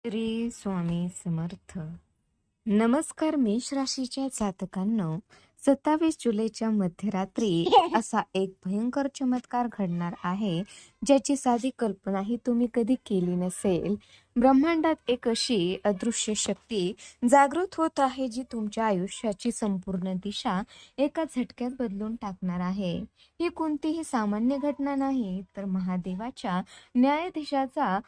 श्री स्वामी समर्थ. नमस्कार मेष राशीच्या जातकांनो, 27 जुलैच्या मध्यरात्री असा एक भयंकर चमत्कार घडणार आहे ज्याची साधी कल्पनाही तुम्ही कधी केली नसेल. ब्रह्मांडात एक अशी अदृश्य शक्ती जागृत होत आहे जी तुमच्या आयुष्याची संपूर्ण दिशा एका झटक्यात बदलून टाकणार आहे. ही कोणतीही सामान्य घटना नाही, तर महादेवाच्या न्यायाधीशाचा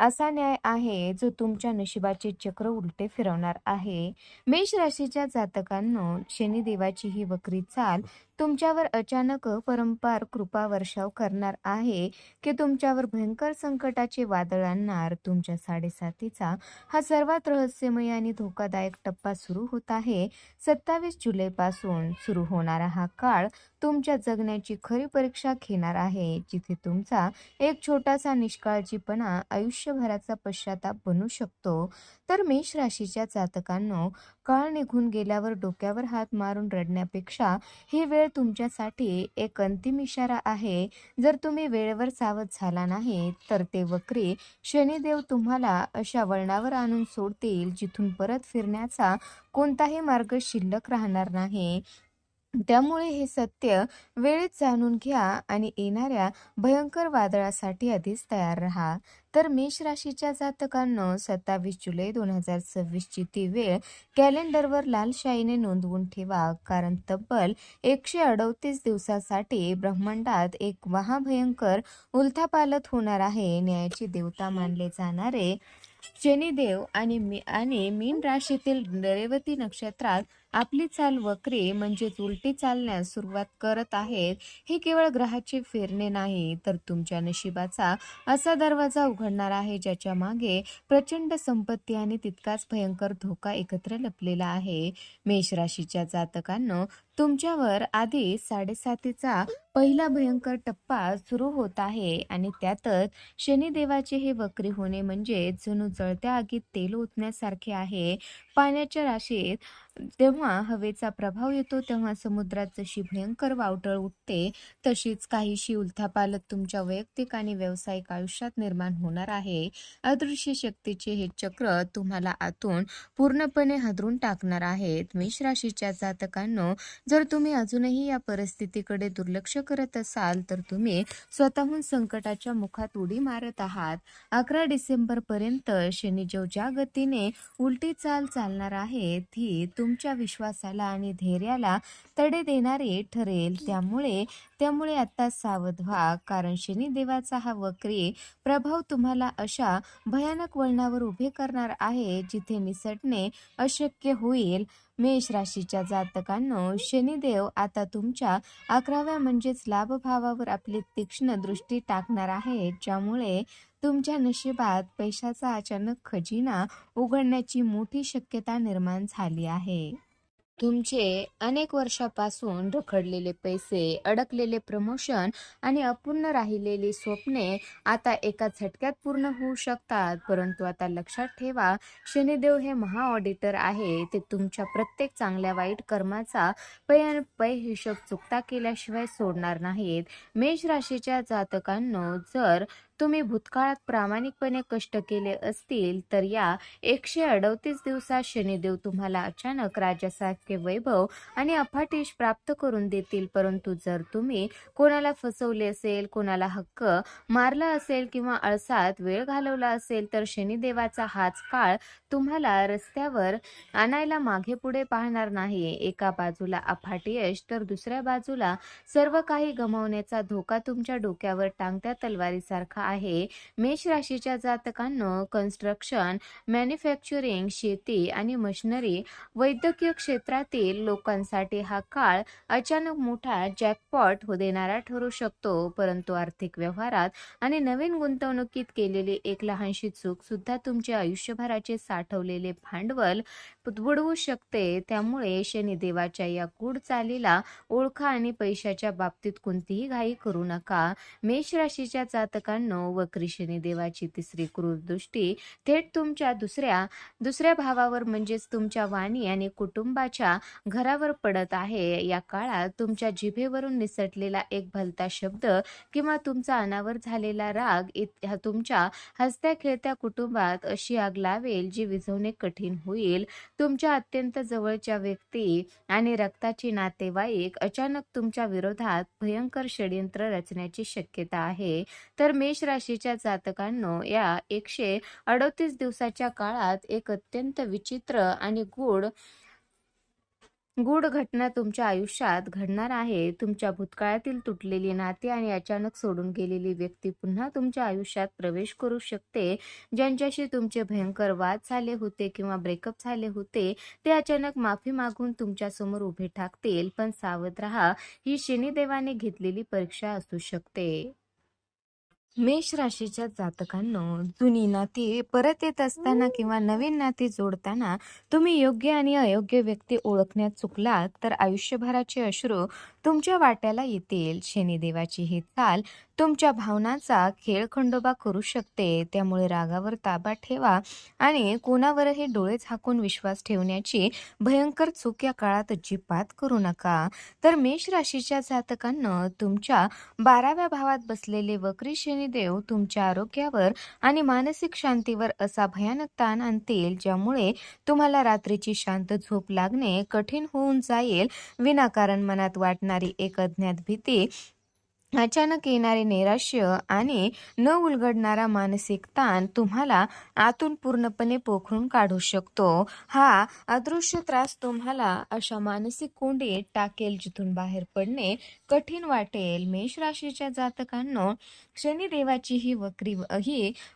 असा न्याय आहे जो तुमच्या नशिबाचे चक्र उलटे फिरवणार आहे. मेष राशीच्या जातकांनो, शनिदेवाची ही वक्री चाल तुमच्यावर अचानक अपरंपार कृपा वर्षाव करणार आहे की तुमच्यावर भयंकर संकटाचे वादळ आणणार. तुमच्या साडेसातीचा हा सर्वात रहस्यमय आणि धोकादायक टप्पा सुरू होत आहे. 27 जुलै पासून सुरू होणारा हा काळ तुमच्या जगण्याची खरी परीक्षा घेणार आहे, जिथे तुमचा एक छोटासा निष्काळजीपणा आयुष्यभराचा पश्चाताप बनू शकतो. तर मेष राशीच्या जातकांनो, काळ निघून गेल्यावर डोक्यावर हात मारून रडण्यापेक्षा ही वेळ तुमच्यासाठी एक अंतिम इशारा आहे. जर तुम्ही वेळेवर सावध झाला नाही तर ते वक्री शनिदेव तुम्हाला अशा वळणावर आणून सोडतील जिथून परत फिरण्याचा कोणताही मार्ग शिल्लक राहणार नाही. त्यामुळे हे सत्य वेळेत जाणून घ्या आणि येणाऱ्या भयंकर वादळासाठी आधीच तयार राहा. तर मेष राशीच्या जातकांनो, 27 जुलै 2026 ची ती वेळ कॅलेंडरवर लाल शाईने नोंदवून ठेवा, कारण तब्बल 138 दिवसासाठी ब्रह्मांडात एक महाभयंकर उलथापालथ होणार आहे. न्यायाची देवता मानले जाणारे शनिदेव आणि मीन राशीतील रेवती नक्षत्रात आपली चाल वक्री म्हणजेच उलटी चालण्यास सुरुवात करत आहेत. हे केवळ ग्रहाचे फिरणे नाही, तर तुमच्या नशिबाचा असा दरवाजा उघडणार आहे ज्याच्या मागे प्रचंड संपत्ती आणि तितकाच भयंकर धोका एकत्र लपलेला आहे. मेष राशीच्या जातकांनो, तुमच्यावर आधी साडेसातीचा पहिला भयंकर टप्पा सुरू होत आहे आणि त्यातच शनिदेवाचे हे वक्री होणे म्हणजे जणू जळत्या आगीत तेल ओतण्यासारखे आहे. पाण्याच्या राशीत तेव्हा हवेचा प्रभाव येतो, तेव्हा समुद्रात जशी भयंकर वावटळ उठते तशीच काहीशी उलथापालथ तुमच्या वैयक्तिक आणि व्यावसायिक आयुष्यात निर्माण होणार आहे. अदृश्य शक्तीचे हे चक्र तुम्हाला आतून पूर्णपणे हादरून टाकणार आहेत. मेष राशीच्या जातकांनो, जर तुम्ही अजूनही या परिस्थितीकडे दुर्लक्ष करत असाल तर तुम्ही स्वतःहून संकटाच्या मुखात उडी मारत आहात. 11 डिसेंबर पर्यंत शनिदेव ज्या गतीने उलटी चाल चालणार आहे ती तुमच्या विश्वासाला आणि धैर्याला तडे देणारे ठरेल. त्यामुळे आता सावध व्हा, कारण शनिदेवाचा हा वक्री प्रभाव तुम्हाला अशा भयानक वळणावर उभे करणार आहे जिथे निसटणे अशक्य होईल. मेष राशीच्या जातकांनो, शनिदेव आता तुमच्या 11व्या म्हणजेच लाभभावावर आपली तीक्ष्ण दृष्टी टाकणार आहे, ज्यामुळे तुमच्या नशिबात पैशाचा अचानक खजिना उघडण्याची मोठी शक्यता निर्माण झाली आहे. तुमचे अनेक वर्षापासून रखडलेले पैसे, अडकलेले प्रमोशन आणि अपूर्ण राहिलेली स्वप्ने आता एका झटक्यात पूर्ण होऊ शकतात. परंतु आता लक्षात ठेवा, शनिदेव हे महा ऑडिटर आहे. ते तुमच्या प्रत्येक चांगल्या वाईट कर्माचा पै हिशोब चुकता केल्याशिवाय सोडणार नाहीत. मेष राशीच्या जातकांनो, जर तुम्ही भूतकाळात प्रामाणिकपणे कष्ट केले असतील तर या 138 दिवसात शनिदेव तुम्हाला अचानक राजासारखे वैभव आणि अफाट यश प्राप्त करून देतील. परंतु जर तुम्ही कोणाला फसवले असेल, कोणाला हक्क मारला असेल किंवा आळसात वेळ घालवला असेल तर शनिदेवाचा हाच काळ तुम्हाला रस्त्यावर आणायला मागे पुढे पाहणार नाही. एका बाजूला अफाट यश तर दुसऱ्या बाजूला सर्व काही गमावण्याचा धोका तुमच्या डोक्यावर टांगत्या तलवारीसारखा आहे. मेष राशीच्या जातकांनो, कन्स्ट्रक्शन, मॅन्युफॅक्चरिंग, शेती आणि मशिनरी, वैद्यकीय क्षेत्रातील लोकांसाठी हा काळ अचानक मोठा जॅकपॉट देणारा ठरू शकतो. परंतु आर्थिक व्यवहारात आणि नवीन गुंतवणुकीत केलेली एक लहानशी चूक सुद्धा तुमचे आयुष्यभराचे साठवलेले भांडवल बुडवू शकते. त्यामुळे शनिदेवाच्या या गूढ चालीला ओळखा आणि पैशाच्या बाबतीत कोणतीही घाई करू नका. मेष राशीच्या जातकांनो, जातकांनो, वक्री शनिदेवाची तिसरी क्रूर दृष्टी थेट तुमच्या दुसऱ्या भावावर म्हणजेच तुमच्या वाणी आणि कुटुंबाच्या घरावर पडत आहे. या काळात तुमच्या जिभेवरून निसटलेला एक भलता शब्द किंवा तुमचा अनावर झालेला राग तुमच्या हसत्या खेळत्या कुटुंबात अशी आग लावेल जी विझवणे कठीण होईल. तुमच्या अत्यंत जवळच्या व्यक्ती आणि रक्ताचे नातेवाईक अचानक तुमच्या विरोधात भयंकर षड्यंत्र रचण्याची शक्यता आहे. तर मेष राशीच्या जातकांनो, या 138 दिवसाच्या काळात एक अत्यंत विचित्र आणि गूढ घटना तुमच्या आयुष्यात घडणार आहे. तुमच्या भूतकाळातील तुटलेली नाती आणि अचानक सोडून गेलेली व्यक्ती पुन्हा तुमच्या आयुष्यात प्रवेश करू शकते. ज्यांच्याशी तुमचे भयंकर वाद झाले होते किंवा ब्रेकअप झाले होते, ते अचानक माफी मागून तुमच्या समोर उभे ठाकतील. पण सावध राहा, ही शनिदेवाने घेतलेली परीक्षा असू शकते. मेष राशीच्या जातकांनो, जुनी नाती परत येत असताना किंवा नवीन नाती जोडताना तुम्ही योग्य आणि अयोग्य व्यक्ती ओळखण्यात चुकलात तर आयुष्यभराचे अश्रू तुमच्या वाट्याला येतील. शनिदेवाची ही चाल तुमच्या भावनांचा खेळखंडोबा करू शकते. त्यामुळे रागावर ताबा ठेवा आणि कोणावरही डोळे झाकून विश्वास ठेवण्याची भयंकर चूक या काळात अजिबात करू नका. तर मेष राशीच्या जातकांनो, तुमच्या 12व्या भावात बसलेले वक्री शनिदेव तुमच्या आरोग्यावर आणि मानसिक शांतीवर असा भयानक ताण आणतील, ज्यामुळे तुम्हाला रात्रीची शांत झोप लागणे कठीण होऊन जाईल. विनाकारण मनात वाटणारी एक अज्ञात भीती, अचानक येणारे नैराश्य आणि न उलगडणारा मानसिक ताण तुम्हाला आतून पूर्णपणे पोखरून काढू शकतो. हा अदृश्य त्रास तुम्हाला अशा मानसिक कोंडीत टाकेल जिथून बाहेर पडणे कठीण वाटेल. मेष राशीच्या जातकांनो, शनिदेवाची ही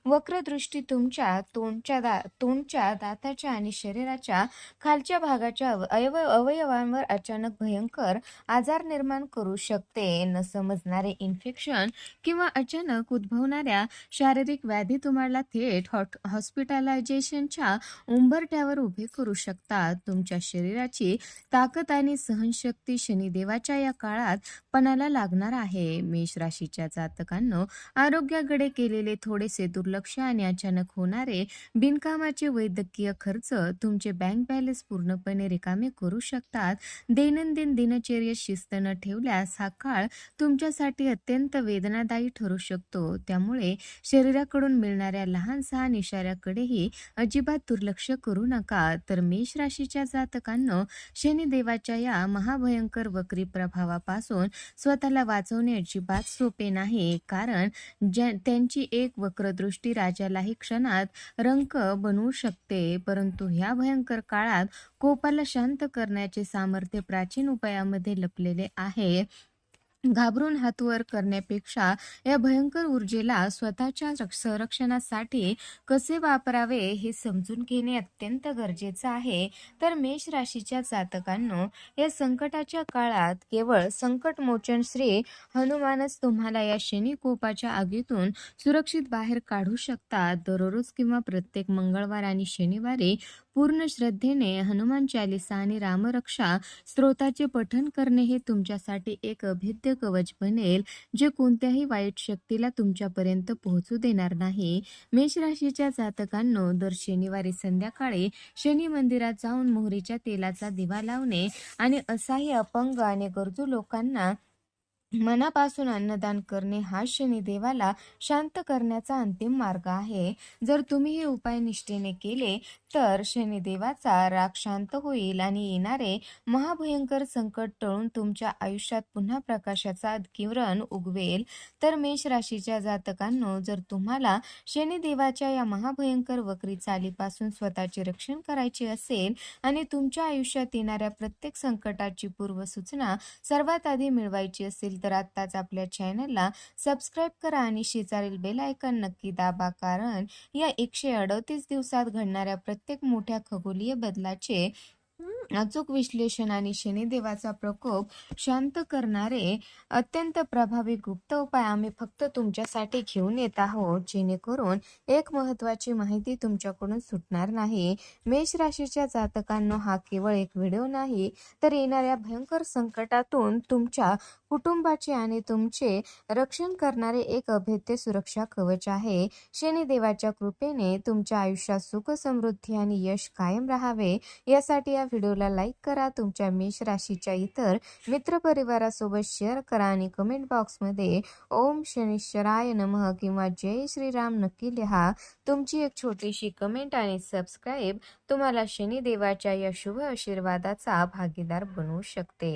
वक्रदृष्टी तुमच्या तोंडच्या, दाताच्या आणि शरीराच्या खालच्या भागाच्या अवयवांवर अचानक भयंकर आजार निर्माण करू शकते. न समजणारे इन्फेक्शन किंवा अचानक उद्भवणाऱ्या शारीरिक व्याधी तुम्हाला थेट हॉस्पिटलायझेशनच्या उंबरठ्यावर उभे करू शकतात. तुमच्या शरीराची ताकद आणि सहनशक्ती शनिदेवाच्या या काळात पणाला लागणार आहे. मेष राशीच्या जातकांनो, आरोग्याकडे केलेले थोडेसे दुर्लक्ष आणि अचानक होणारे बिनकामाचे वैद्यकीय खर्च तुमचे बँक बॅलन्स पूर्णपणे रिकामे करू शकतात. दैनंदिन दिनचर्येत शिस्त न ठेवल्यास हा काळ तुमच्यासाठी अत्यंत वेदनादायी ठरू शकतो. त्यामुळे शरीराकडून मिळणाऱ्या लहान सहान इशाऱ्याकडेही अजिबात दुर्लक्ष करू नका. तर मेष राशीच्या जातकांनो, शनिदेवाच्या या महाभयंकर वक्री प्रभावापासून स्वतःला वाचवणे अजिबात सोपे नाही. कारण त्यांची एक वक्रदृष्टी राजालाही क्षणात रंक बनवू शकते. परंतु ह्या भयंकर काळात कोपाला शांत करण्याचे सामर्थ्य प्राचीन उपायामध्ये लपलेले आहे. घाबरून हातवर करण्यापेक्षा या भयंकर ऊर्जेला स्वतःच्या संरक्षणासाठी कसे वापरावे हे समजून घेणे अत्यंत गरजेचं आहे. तर मेष राशीच्या जातकांनो, या संकटाच्या काळात केवळ संकटमोचन श्री हनुमानच तुम्हाला या शनी कोपाच्या आगीतून सुरक्षित बाहेर काढू शकतात. दररोज किंवा प्रत्येक मंगळवार आणि शनिवारी पूर्ण श्रद्धेने हनुमान चालिसा आणि रामरक्षा स्तोत्राचे पठण करणे हे तुमच्यासाठी एक अभेद्य कवच बनेल, जे कोणत्याही वाईट शक्तीला तुमच्यापर्यंत पोहोचू देणार नाही. मेष राशीच्या जातकांनो, दर शनिवारी संध्याकाळी शनी मंदिरात जाऊन मोहरीच्या तेलाचा दिवा लावणे आणि असहाय्य, अपंग आणि गरजू लोकांना मनापासून अन्नदान करणे हा शनिदेवाला शांत करण्याचा अंतिम मार्ग आहे. जर तुम्ही हे उपाय निष्ठेने केले तर शनिदेवाचा राग शांत होईल आणि येणारे महाभयंकर संकट टळून तुमच्या आयुष्यात पुन्हा प्रकाशाचा किरण उगवेल. तर मेष राशीच्या जातकांनो, जर तुम्हाला शनिदेवाच्या या महाभयंकर वक्री चालीपासून स्वतःचे रक्षण करायचे असेल आणि तुमच्या आयुष्यात येणाऱ्या प्रत्येक संकटाची पूर्वसूचना सर्वात आधी मिळवायची असेल तर आत्ताच आपल्या चॅनलला सबस्क्राईब करा आणि शेजारील बेल आयकॉन नक्की दाबा. कारण या 138 दिवसात घडणाऱ्या प्रत्येक मोठ्या खगोलीय बदलाचे अचूक विश्लेषण आणि शनिदेवाचा प्रकोप शांत करणारे अत्यंत प्रभावी गुप्त उपाय आम्ही फक्त तुमच्यासाठी घेऊन येत आहोत, जेणेकरून एक महत्त्वाची माहिती तुमच्याकडून सुटणार नाही. मेष राशीच्या जातकांनो, हा केवळ एक व्हिडिओ नाही तर येणाऱ्या भयंकर संकटातून तुमच्या कुटुंबाचे आणि तुमचे रक्षण करणारे एक अभेद्य सुरक्षा कवच आहे. शनिदेवाच्या कृपेने तुमच्या आयुष्यात सुख, समृद्धी आणि यश कायम राहावे यासाठी या व्हिडिओला लाईक करा. तुमच्या मेष राशीच्या इतर मित्रपरिवारासोबत शेअर करा आणि कमेंट बॉक्समध्ये ओम शनिश्चराय नमः किंवा जय श्रीराम नक्की लिहा. तुमची एक छोटीशी कमेंट आणि सबस्क्राईब तुम्हाला शनिदेवाच्या या शुभ आशीर्वादाचा भागीदार बनवू शकते.